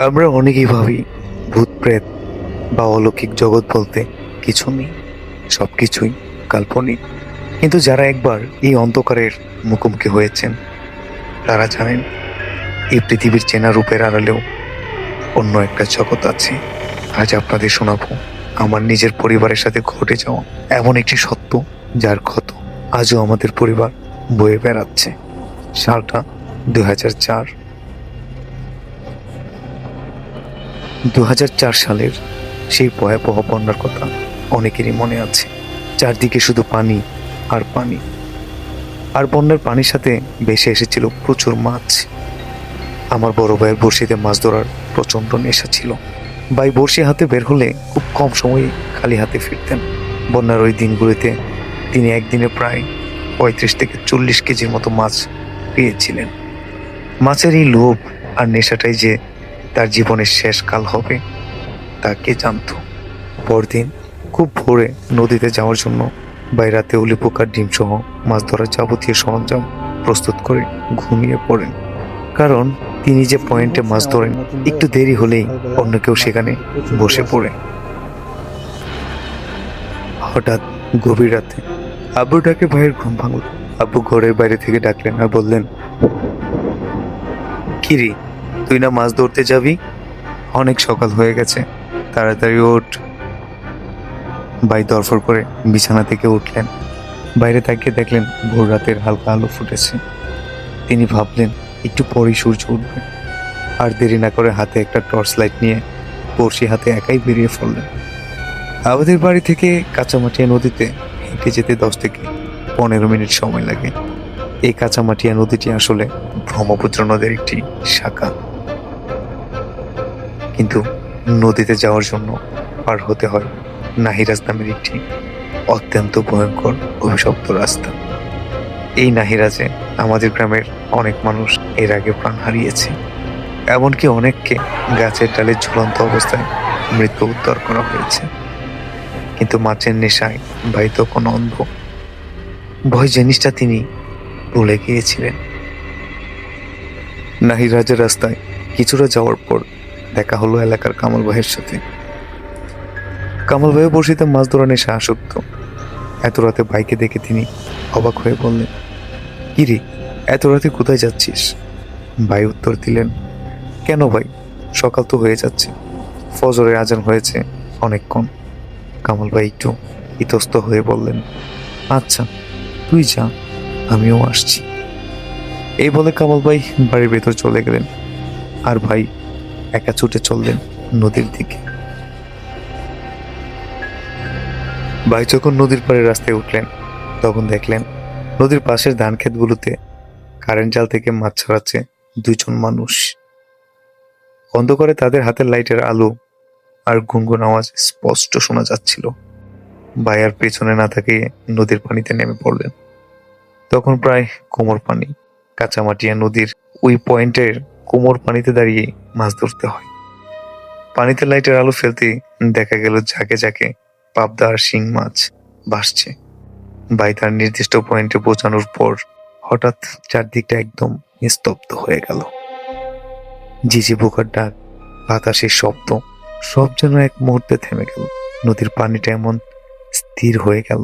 আমরা অনেকেই ভাবি ভূত প্রেত বা অলৌকিক জগৎ বলতে কিছু নেই, সবকিছুই কাল্পনিক। কিন্তু যারা একবার এই অন্ধকারের মুখোমুখি হয়েছেন তারা জানেন এই পৃথিবীর চেনা রূপের আড়ালেও অন্য একটা জগৎ আছে। আজ আপনাদের শোনাবো আমার নিজের পরিবারের সাথে ঘটে যাওয়া এমন একটি সত্য যার ক্ষত আজও আমাদের পরিবার বয়ে বেড়াচ্ছে। সালটা 2004। 2004 সালের সেই ভয়াবহ বন্যার কথা অনেকেরই মনে আছে। চারদিকে শুধু পানি আর পানি, আর বন্যার পানির সাথে ভেসে এসেছিল প্রচুর মাছ। আমার বড় ভাইয়ের বড়শিতে মাছ ধরার প্রচণ্ড নেশা ছিল। ভাই বড়শি হাতে বের হলে খুব কম সময়ে খালি হাতে ফিরতেন। বন্যার ওই দিনগুলিতে তিনি একদিনে প্রায় 35 থেকে 40 কেজির মতো মাছ পেয়েছিলেন। মাছের এই লোভ আর নেশাটাই যে তার জীবনের শেষ কাল হবে তা কে জানত। পরদিন খুব ভোরে নদীতে যাওয়ার জন্য বাইরাতে উলি পোকার ডিম সহ মাছ ধরার যাবতীয় সরঞ্জাম প্রস্তুত করে ঘুমিয়ে পড়েন। কারণ তিনি যে পয়েন্টে মাছ ধরেন একটু দেরি হলেই অন্য কেউ সেখানে বসে পড়ে। হঠাৎ গভীর রাতে আব্বু ডাকে ভাইয়ের ঘুম ভাঙল। আব্বু ঘরের বাইরে থেকে ডাকলেন আর বললেন, কিরে, তুই না মাছ ধরতে যাবি? অনেক সকাল হয়ে গেছে, তাড়াতাড়ি ওঠ। ভাই দরফর করে বিছানা থেকে উঠলেন। বাইরে তাকিয়ে দেখলেন ভোর রাতের হালকা আলো ফুটেছে। তিনি ভাবলেন একটু পরেই সূর্য উঠবে। আর দেরি না করে হাতে একটা টর্চ লাইট নিয়ে বড়শি হাতে একাই বেরিয়ে পড়লেন। আমাদের বাড়ি থেকে কাঁচামাটিয়া নদীতে হেঁটে যেতে 10 থেকে 15 মিনিট সময় লাগে। এই কাঁচামাটিয়া নদীটি আসলে ব্রহ্মপুত্র নদীর একটি শাখা। কিন্তু নদীতে যাওয়ার জন্য পার হতে হয় নাহিরাজ নামের একটি অত্যন্ত ভয়ঙ্কর অভিশপ্ত রাস্তা। এই নাহিরাজে আমাদের গ্রামের অনেক মানুষ এর আগে প্রাণ হারিয়েছে। এমনকি অনেককে গাছের ডালে ঝুলন্ত অবস্থায় মৃত্যু উদ্ধার করা হয়েছে। কিন্তু মাছের নেশায় ভাই তখন অন্ধ। ভয় জিনিসটা তিনি ভুলে গিয়েছিলেন। নাহিরাজের রাস্তায় কিছুটা যাওয়ার পর দেখা হলো এলাকার কামাল ভাইয়ের সাথে। কামাল ভাইও বড়শিতে মাছ ধরা নেশা আসক্ত। এত রাতে ভাইকে দেখে তিনি অবাক হয়ে বললেন, কিরে, এত রাতে কোথায় যাচ্ছিস? ভাই উত্তর দিলেন, কেন ভাই, সকাল তো হয়ে যাচ্ছে, ফজরের আজান হয়েছে অনেকক্ষণ। কামাল ভাই একটু ইতস্ত হয়ে বললেন, আচ্ছা তুই যা, আমিও আসছি। এই বলে কামাল ভাই বাড়ির ভেতর চলে গেলেন, আর ভাই একা ছুটে চললেন নদীর দিকে। ভাই যখন নদীর পাড়ে রাস্তায় উঠলেন তখন দেখলেন নদীর পাশের ধান ক্ষেতগুলোতে কারেন্ট জাল থেকে মাছ ছাড়াচ্ছে 2 জন মানুষ। অন্ধকারে তাদের হাতের লাইটের আলো আর গুনগুন আওয়াজ স্পষ্ট শোনা যাচ্ছিল। ভাই আর পেছনে না তাকিয়ে নদীর পানিতে নেমে পড়লেন। তখন প্রায় কোমর পানি। কাঁচামাটিয়া নদীর ওই পয়েন্টের কোমর পানিতে দাঁড়িয়ে মাছ ধরতে হয়। পানিতে লাইটের আলো ফেলতে দেখা গেল ঝাঁকে ঝাঁকে পাবদা আর শিং মাছ ভাসছে। ভাই তার নির্দিষ্ট পয়েন্টে পৌঁছানোর পর হঠাৎ চারদিকটা একদম নিস্তব্ধ হয়ে গেল। ঝিঝি পোকার ডাক, বাতাসের শব্দ, সব যেন এক মুহূর্তে থেমে গেল। নদীর পানিটা এমন স্থির হয়ে গেল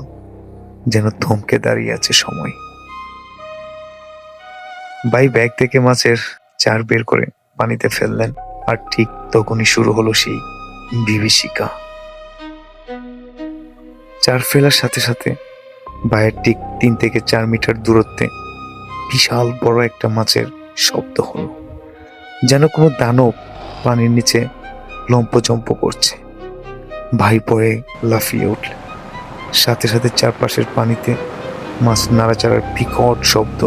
যেন থমকে দাঁড়িয়ে আছে সময়। ভাই ব্যাগ থেকে মাছের চার বের করে পানিতে ফেললেন, আর ঠিক তখনই শুরু হলো সেই বিভীষিকা। চার ফেলার সাথে সাথে ভাইয়ের ঠিক 3 থেকে 4 মিটার দূরত্বে বিশাল বড় একটা মাছের শব্দ হলো, যেন কোনো দানব পানির নিচে লম্পজম্প করছে। ভাই পরে লাফিয়ে উঠলেন। সাথে সাথে চারপাশের পানিতে মাছ নাড়াচাড়ার বিকট শব্দ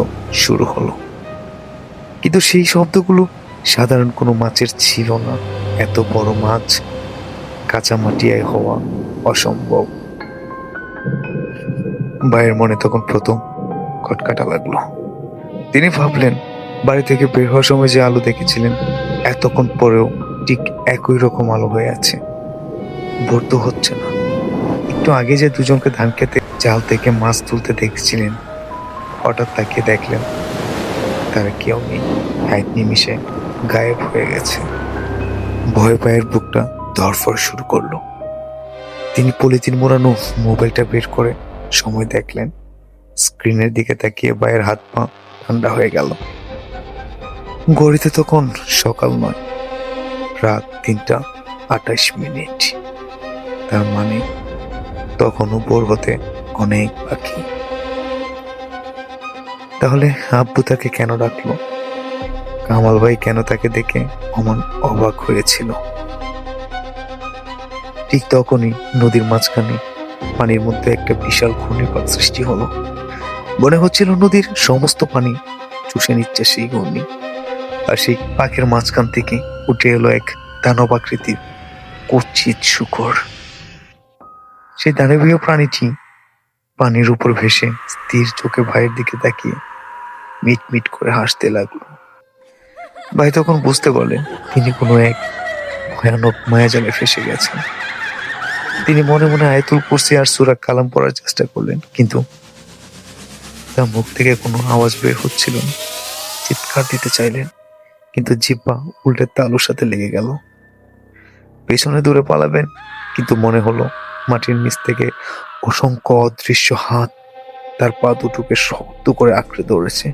শুরু হলো। কিন্তু সেই শব্দগুলো সাধারণ কোনো মাছের ছিল না। এত বড় মাছ কাঁচামাটিয়ায় হওয়া অসম্ভব। ভাইয়ের মনে তখন প্রথম খটকাটা লাগলো। তিনি ভাবলেন, বাড়ি থেকে বের হওয়ার সময় যে আলো দেখেছিলেন এতক্ষণ পরেও ঠিক একই রকম আলো হয়ে আছে। ভোর তো হচ্ছে না। একটু আগে যে 2জনকে ধান খেতে জাল থেকে মাছ তুলতে দেখছিলেন, হঠাৎ তাকিয়ে দেখলেন তারা কেউ নেই, এক নিমিষে গায়েব হয়ে গেছে। ভয় পায়ের বুকটা ধড়ফড় শুরু করলো। তিনি পলিথিন মোড়ানো মোবাইলটা বের করে সময় দেখলেন। স্ক্রিনের দিকে তাকিয়ে ভাইয়ের হাত পা ঠান্ডা হয়ে গেল। ঘড়িতে তখন সকাল নয়, রাত ৩টা ২৮। তার মানে তখনও ভোর হতে অনেক বাকি। তাহলে আব্বু তাকে কেন ডাকলো? কামাল ভাই কেন তাকে দেখে অমন অবাক হয়েছিল? ঠিক তখনই নদীর মাঝখানে পানির মধ্যে একটা বিশাল ঘূর্ণিপাক সৃষ্টি হলো। মনে হচ্ছিল নদীর সমস্ত পানি চুষে নিচ্ছে সেই ঘূর্ণি। আর সেই পাখির মাঝখান থেকে উঠে এলো এক দানব আকৃতির কুৎসিত শূকর। সেই দানবীয় প্রাণীটি পানির উপর ভেসে স্থির চোখে ভাইয়ের দিকে তাকিয়ে মিট মিট করে হাসতে লাগলো। ভাই তখন বুঝতে পারলেন তিনি কোনো এক ভয়ানক মায়াজালে ফেসে গেছেন। তিনি মনে মনে আয়াতুল কুরসি আর সূরা কালাম পড়ার চেষ্টা করলেন, কিন্তু তার মুখ থেকে কোনো আওয়াজ বের হচ্ছিল না। চিৎকার দিতে চাইলেন, কিন্তু জিহ্বা উল্টে তালুর সাথে লেগে গেল। পেছনে দূরে পালাবেন, কিন্তু মনে হলো মাটির নিচ থেকে অসংখ্য অদৃশ্য হাত তার পা দুটোকে শক্ত করে আঁকড়ে ধরেছে।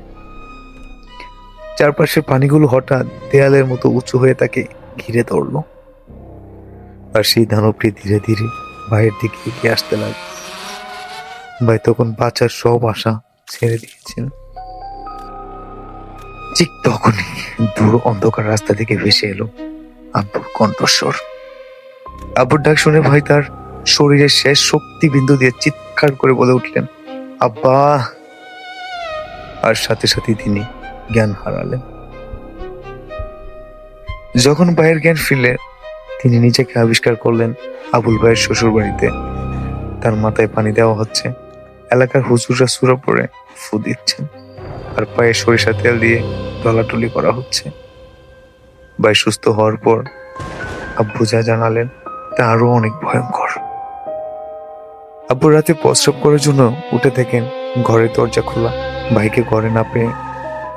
চারপাশের পানিগুলো হঠাৎ দেয়ালের মতো উঁচু হয়ে তাকে ঘিরে ধরলো। আর সেই দানবটি ধীরে ধীরে ভাইয়ের দিকে এগিয়ে আসতে লাগলো। ভাই তখন বাঁচার সব আশা ছেড়ে দিয়েছিল। ঠিক তখনই দূর অন্ধকার রাস্তা থেকে ভেসে এলো আব্বুর কণ্ঠস্বর। আব্বুর ডাক শুনে ভাই তার শরীরের শেষ শক্তি বিন্দু দিয়ে চিৎকার করে বলে উঠলেন, আব্বা! আর সাথে সাথে তিনি জ্ঞান হারালেন। যখন ভাইয়ের জ্ঞান ফিরলে তিনি নিজেকে আবিষ্কার করলেন আবুল ভাইয়ের শ্বশুর বাড়িতে। তার মাথায় পানি দেওয়া হচ্ছে, এলাকার হুজুররা সূরা পড়ে ফু দিচ্ছেন, আর পায়ে সরিষা তেল দিয়ে ডলাটলি করা হচ্ছে। ভাই সুস্থ হওয়ার পর আব্বু যা জানালেন তা আরো অনেক ভয়ঙ্কর। আব্বু রাতে প্রস্রাব করার জন্য উঠে দেখেন ঘরের দরজা খোলা। ভাইকে ঘরে না পেয়ে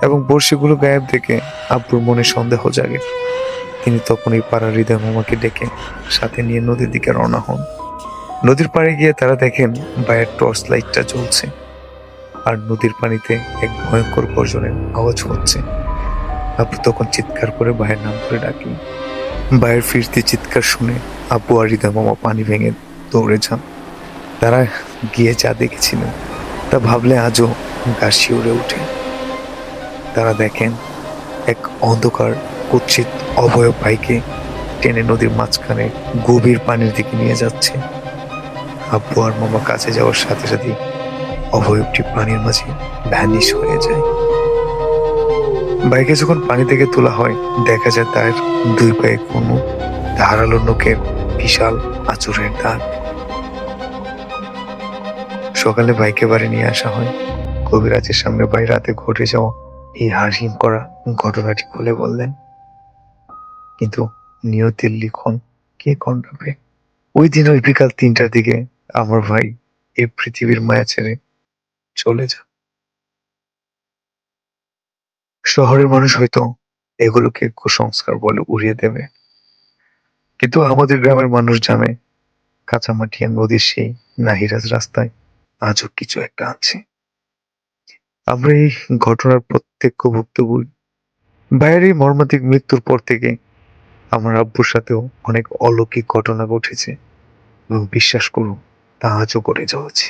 এবং বড়শিগুলো গায়েব দেখে আব্বুর মনে সন্দেহ জাগে। তিনি তখনই পাড়ার হৃদয় মামাকে ডেকে সাথে নিয়ে নদীর দিকে রওনা হন। নদীর পাড়ে গিয়ে তারা দেখেন ভাইয়ের টর্চ লাইটটা জ্বলছে, আর নদীর পানিতে এক ভয়ঙ্কর গর্জনের আওয়াজ হচ্ছে। আব্বু তখন চিৎকার করে ভাইয়ের নাম করে ডাকলেন। ভাইয়ের ফিরতি চিৎকার শুনে আব্বু আর হৃদয় মামা পানি ভেঙে দৌড়ে যান। তারা গিয়ে যা দেখেছিলেন তা ভাবলে আজও গা শিউরে ওঠে। তারা দেখেন এক অন্ধকার কুৎসিত অভয় ভাইকে টেনে নদীর মাঝখানে গভীর পানির দিকে নিয়ে যাচ্ছে। আব্বু আর মামা কাছে যাওয়ার সাথে সাথে অভয়টি পানির মাঝে ভ্যানিশ হয়ে যায়। ভাইকে যখন পানি থেকে তোলা হয় দেখা যায় তার দুই পায়ে কোনো ধারালো নখের বিশাল আঁচড়ের দাগ। সকালে ভাইকে বাড়ি নিয়ে আসা হয়। কবিরাজের সামনে ভাই রাতে ঘটে যাওয়া এই হাড়হিম করা ঘটনাটি খুলে বললেন, কিন্তু নিয়তির লিখন কে কন্যাবে? ওই দিন ওই বিকাল ৩টার দিকে আমার ভাই এই পৃথিবীর মায়া ছেড়ে চলে যান। শহরের মানুষ হয়তো এগুলোকে কুসংস্কার বলে উড়িয়ে দেবে, কিন্তু আমাদের গ্রামের মানুষ জানে কাঁচামাটিয়া নদীর সেই নাহিরাজ রাস্তায় আজও কিছু একটা আছে। আমরা এই ঘটনার প্রত্যক্ষ ভুক্তভোগী। ভাইয়ের এই মর্মান্তিক মৃত্যুর পর থেকে আমার আব্বুর সাথেও অনেক অলৌকিক ঘটনা ঘটেছে, এবং বিশ্বাস করুন তা আজও করে চলছে।